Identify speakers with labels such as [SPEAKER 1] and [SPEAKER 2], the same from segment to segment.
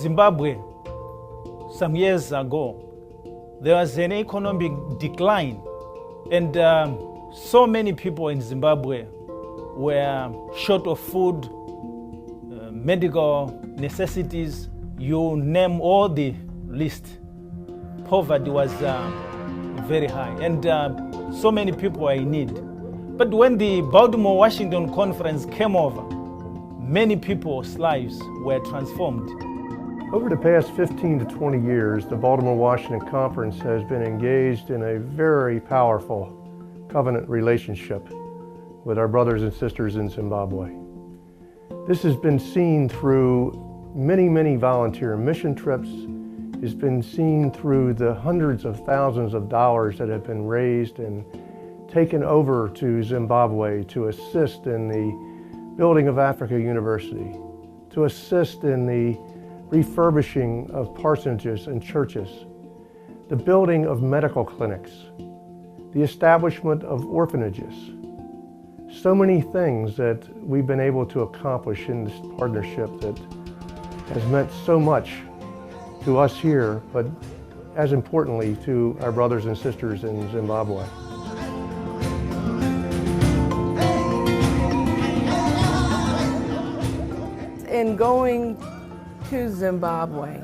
[SPEAKER 1] Zimbabwe, some years ago, there was an economic decline, and so many people in Zimbabwe were short of food, medical necessities, you name all the list. Poverty was very high, and so many people were in need. But when the Baltimore-Washington conference came over, many people's lives were transformed.
[SPEAKER 2] Over the past 15 to 20 years, the Baltimore-Washington Conference has been engaged in a very powerful covenant relationship with our brothers and sisters in Zimbabwe. This has been seen through many volunteer mission trips. It's been seen through the hundreds of thousands of dollars that have been raised and taken over to Zimbabwe to assist in the building of Africa University, to assist in the refurbishing of parsonages and churches, the building of medical clinics, the establishment of orphanages. So many things that we've been able to accomplish in this partnership that has meant so much to us here, but as importantly to our brothers and sisters in Zimbabwe.
[SPEAKER 3] In going to Zimbabwe,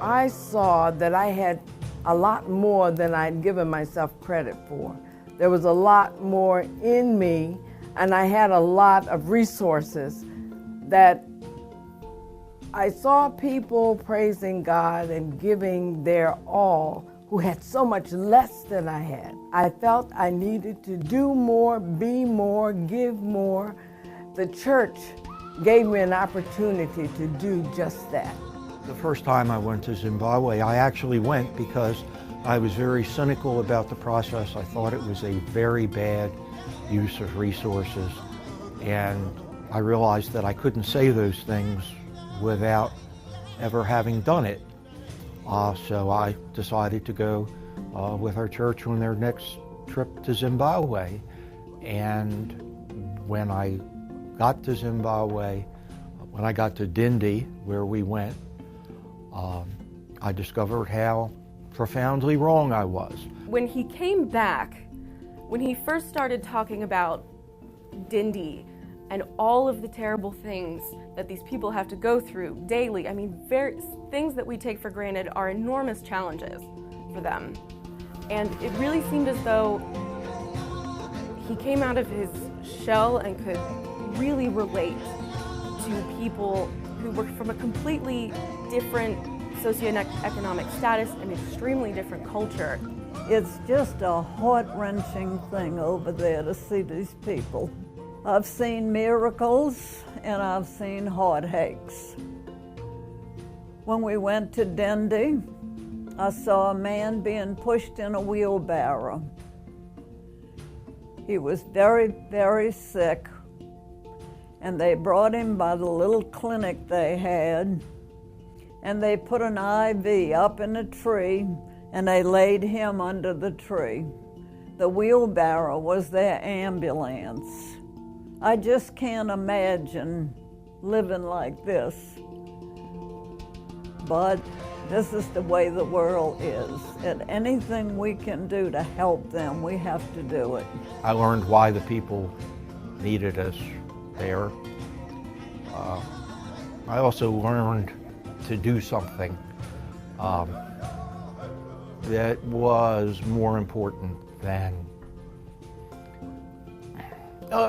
[SPEAKER 3] I saw that I had a lot more than I'd given myself credit for. There was a lot more in me, and I had a lot of resources that I saw people praising God and giving their all who had so much less than I had. I felt I needed to do more, be more, give more. The church gave me an opportunity to do just that.
[SPEAKER 4] The first time I went to Zimbabwe, I actually went because I was very cynical about the process. I thought it was a very bad use of resources, and I realized that I couldn't say those things without ever having done it. So I decided to go with our church on their next trip to Zimbabwe. And when I got to Zimbabwe, when I got to Dindi, where we went, I discovered how profoundly wrong I was.
[SPEAKER 5] When he came back, when he first started talking about Dindi and all of the terrible things that these people have to go through daily, I mean, things that we take for granted are enormous challenges for them. And it really seemed as though he came out of his shell and could really relate to people who were from a completely different socioeconomic status and extremely different culture.
[SPEAKER 6] It's just a heart-wrenching thing over there to see these people. I've seen miracles and I've seen heartaches. When we went to Dindi, I saw a man being pushed in a wheelbarrow. He was very sick, and they brought him by the little clinic they had, and they put an IV up in a tree, and they laid him under the tree. The wheelbarrow was their ambulance. I just can't imagine living like this. But this is the way the world is, and anything we can do to help them, we have to do it.
[SPEAKER 4] I learned why the people needed us there. I also learned to do something that was more important than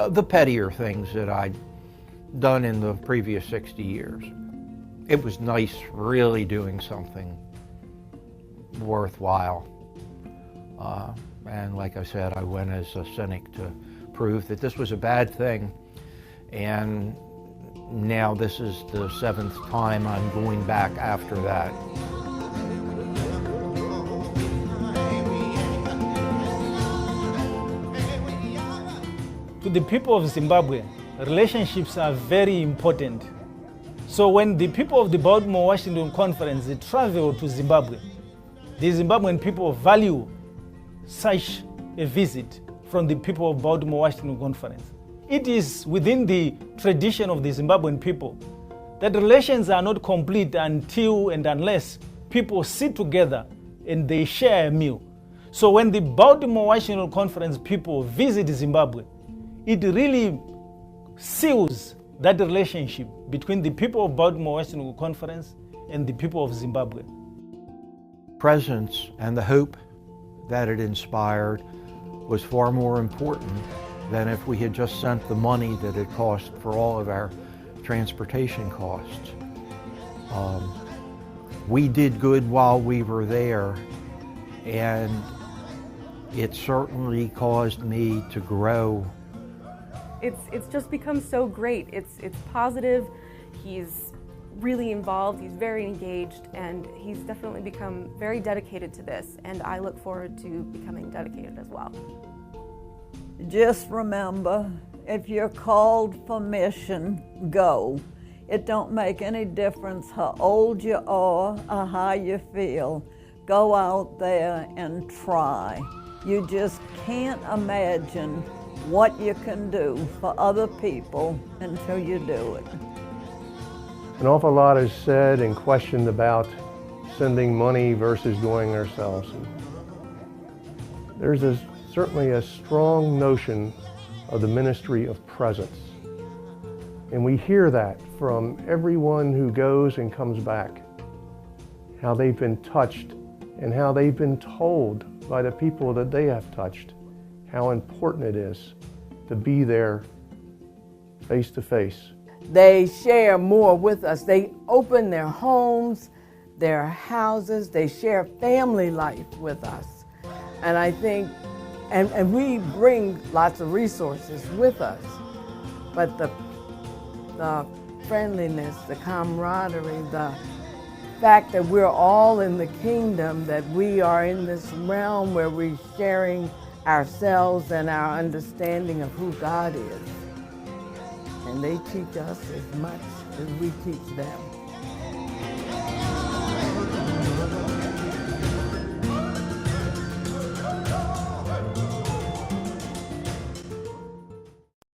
[SPEAKER 4] the pettier things that I'd done in the previous 60 years. It was nice really doing something worthwhile. And like I said, I went as a cynic to prove that this was a bad thing. And now this is the 7th time I'm going back after that.
[SPEAKER 1] To the people of Zimbabwe, relationships are very important. So when the people of the Baltimore-Washington conference they travel to Zimbabwe, the Zimbabwean people value such a visit from the people of Baltimore-Washington conference. It is within the tradition of the Zimbabwean people that relations are not complete until and unless people sit together and they share a meal. So when the Baltimore-Washington Conference people visit Zimbabwe, it really seals that relationship between the people of Baltimore-Washington Conference and the people of Zimbabwe.
[SPEAKER 4] Presence and the hope that it inspired was far more important than if we had just sent the money that it cost for all of our transportation costs. We did good while we were there, and it certainly caused me to grow.
[SPEAKER 5] It's just become so great. It's positive. He's really involved. He's very engaged, and he's definitely become very dedicated to this. And I look forward to becoming dedicated as well.
[SPEAKER 6] Just remember, if you're called for mission, go. It don't make any difference how old you are or how you feel. Go out there and try. You just can't imagine what you can do for other people until you do it.
[SPEAKER 2] An awful lot is said and questioned about sending money versus going ourselves. There's certainly a strong notion of the ministry of presence. And we hear that from everyone who goes and comes back, how they've been touched and how they've been told by the people that they have touched how important it is to be there face to face.
[SPEAKER 3] They share more with us. They open their homes, their houses, they share family life with us. And I think, and we bring lots of resources with us, but the friendliness, the camaraderie, the fact that we're all in the kingdom, that we are in this realm where we're sharing ourselves and our understanding of who God is. And they teach us as much as we teach them.